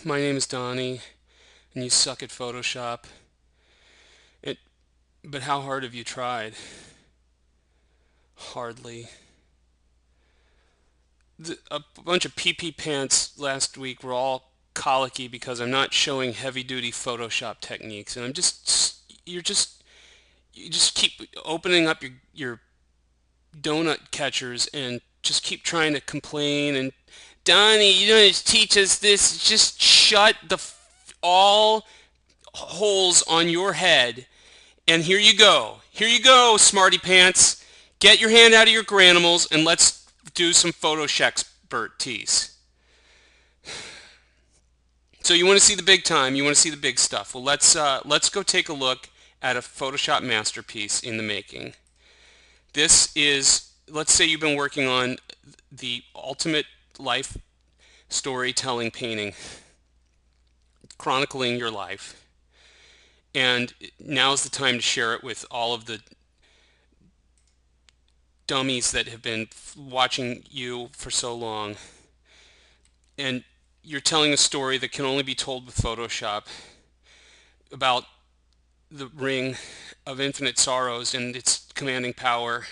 My name is Donnie, and you suck at Photoshop. It, but how hard have you tried? Hardly. A bunch of PP pants last week were all colicky because I'm not showing heavy-duty Photoshop techniques, and you just keep opening up your donut catchers and just keep trying to complain. And Donnie, you don't just teach us this. Just shut all holes on your head. And here you go. Here you go, smarty pants. Get your hand out of your granimals and let's do some Photoshop expertise. So you want to see the big time, you want to see the big stuff. Well, let's go take a look at a Photoshop masterpiece in the making. This is, let's say you've been working on the ultimate life storytelling painting, chronicling your life. And now's the time to share it with all of the dummies that have been watching you for so long. And you're telling a story that can only be told with Photoshop about the ring of infinite sorrows and its commanding power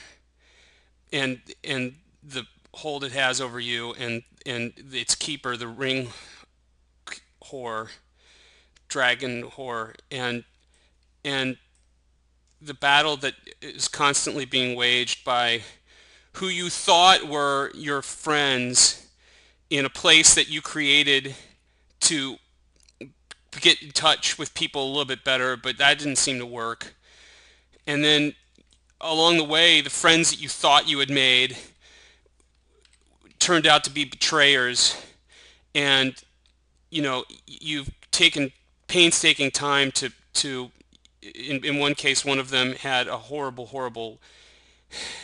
and the hold it has over you and its keeper, the ring whore, dragon whore, and the battle that is constantly being waged by who you thought were your friends in a place that you created to get in touch with people a little bit better, but that didn't seem to work. And then along the way, the friends that you thought you had made turned out to be betrayers, and you've taken painstaking time to in one case, one of them had a horrible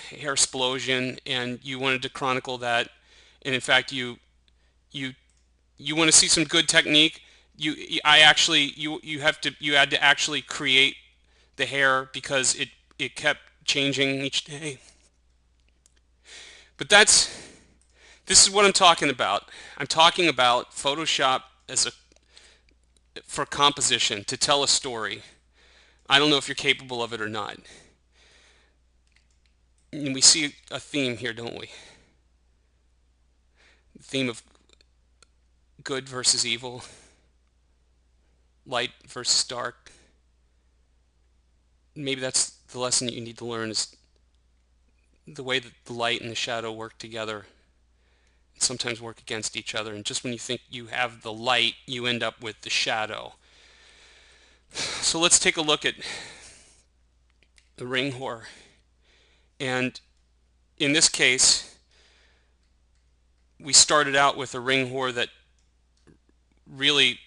hair explosion, and you wanted to chronicle that. And in fact, you you want to see some good technique. You had to actually create the hair because it kept changing each day. But this is what I'm talking about. I'm talking about Photoshop as a for composition, to tell a story. I don't know if you're capable of it or not. And we see a theme here, don't we? The theme of good versus evil, light versus dark. Maybe that's the lesson that you need to learn, is the way that the light and the shadow work together and sometimes work against each other. And just when you think you have the light, you end up with the shadow. So let's take a look at the ring whore. And in this case, we started out with a ring whore that really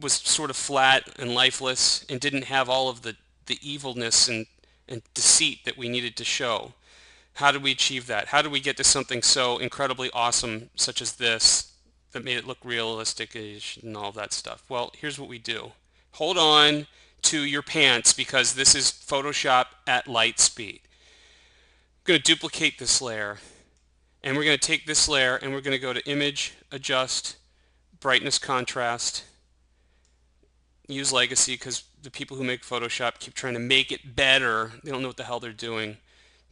was sort of flat and lifeless and didn't have all of the evilness and deceit that we needed to show. How did we achieve that? How did we get to something so incredibly awesome such as this that made it look realistic-ish and all that stuff? Well, here's what we do. Hold on to your pants because this is Photoshop at light speed. I'm going to duplicate this layer, and we're going to take this layer and we're going to go to Image, Adjust, Brightness, Contrast, use Legacy because the people who make Photoshop keep trying to make it better. They don't know what the hell they're doing.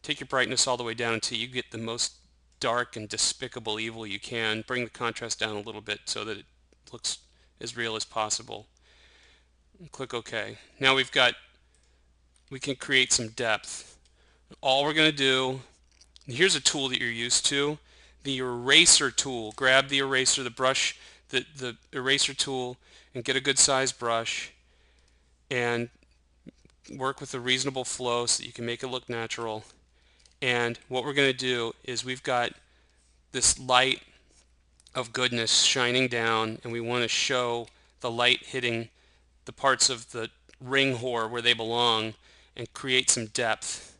Take your brightness all the way down until you get the most dark and despicable evil you can. Bring the contrast down a little bit so that it looks as real as possible. And click OK. Now we can create some depth. All we're going to do, here's a tool that you're used to, the eraser tool. Grab the eraser, the brush, the eraser tool, and get a good size brush and work with a reasonable flow so that you can make it look natural. And what we're going to do is we've got this light of goodness shining down, and we want to show the light hitting the parts of the ring whore where they belong and create some depth.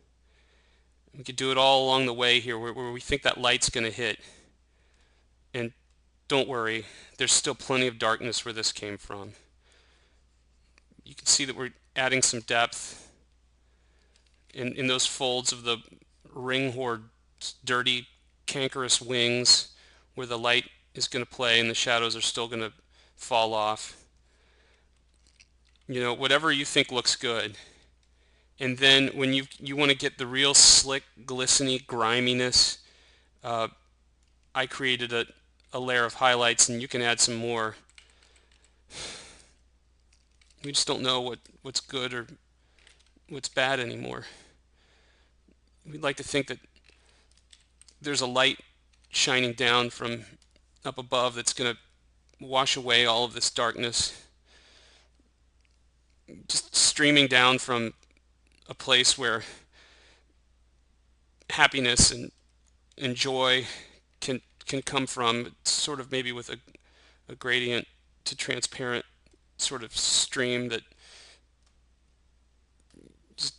We could do it all along the way here where we think that light's going to hit. And don't worry, there's still plenty of darkness where this came from. You can see that we're adding some depth in those folds of the ring whore's dirty, cankerous wings where the light is going to play and the shadows are still going to fall off. Whatever you think looks good. And then when you want to get the real slick, glistening griminess, uh, I created a layer of highlights, and you can add some more. We just don't know what's good or what's bad anymore. We'd like to think that there's a light shining down from up above that's going to wash away all of this darkness, just streaming down from a place where happiness and joy can come from. It's sort of maybe with a gradient to transparent sort of stream that just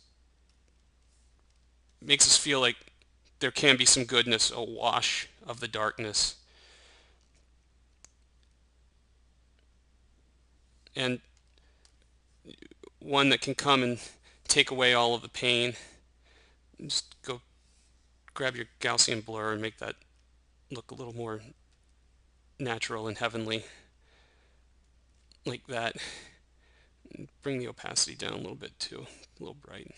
makes us feel like there can be some goodness, a wash of the darkness. And one that can come and take away all of the pain. Just go grab your Gaussian blur and make that look a little more natural and heavenly, like that. Bring the opacity down a little bit too, a little bright.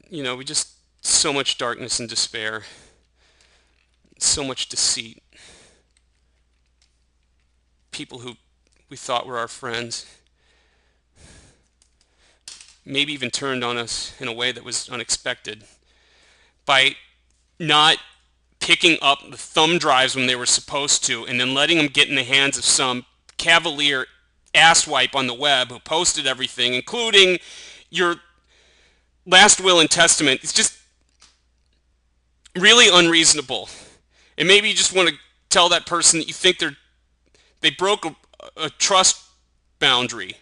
We just, so much darkness and despair, so much deceit. People who we thought were our friends maybe even turned on us in a way that was unexpected by not picking up the thumb drives when they were supposed to, and then letting them get in the hands of some cavalier asswipe on the web who posted everything, including your last will and testament. It's just really unreasonable. And maybe you just want to tell that person that you think they broke a trust boundary.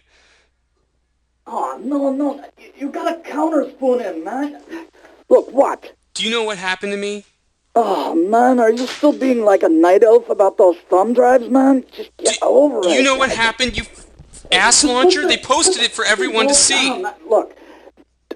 Oh, no. You gotta counter spoon him, man. Look, what? Do you know what happened to me? Oh, man, are you still being like a night elf about those thumb drives, man? Just get over it. Do you know what happened, you ass launcher? They posted it for everyone to see. Look,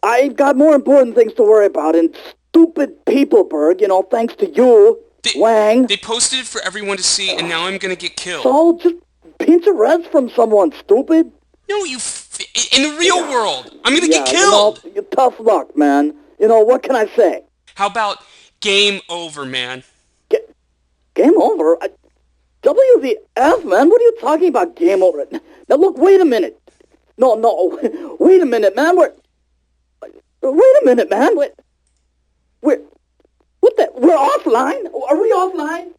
I've got more important things to worry about, and stupid Peopleberg, thanks to you, Wang. They posted it for everyone to see, and now I'm gonna get killed. So, just pinch a rest from someone, stupid. No, in the real world, I'm gonna get killed. Tough luck, man. What can I say? How about game over, man? Game over? WTF, man? What are you talking about, game over? Now, look, wait a minute. No, wait a minute, man. Wait a minute, man. We're offline? Are we offline?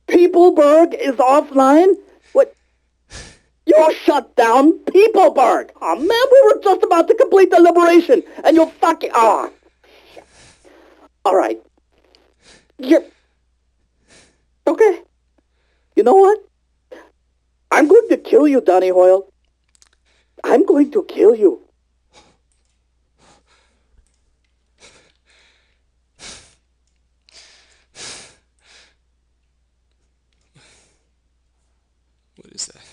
Peopleberg is offline? What? You shut down Peopleberg. Oh, man, we were just about to complete the liberation, and you're fucking... Oh. All right. Okay. You know what? I'm going to kill you, Donnie Hoyle. I'm going to kill you. What is that?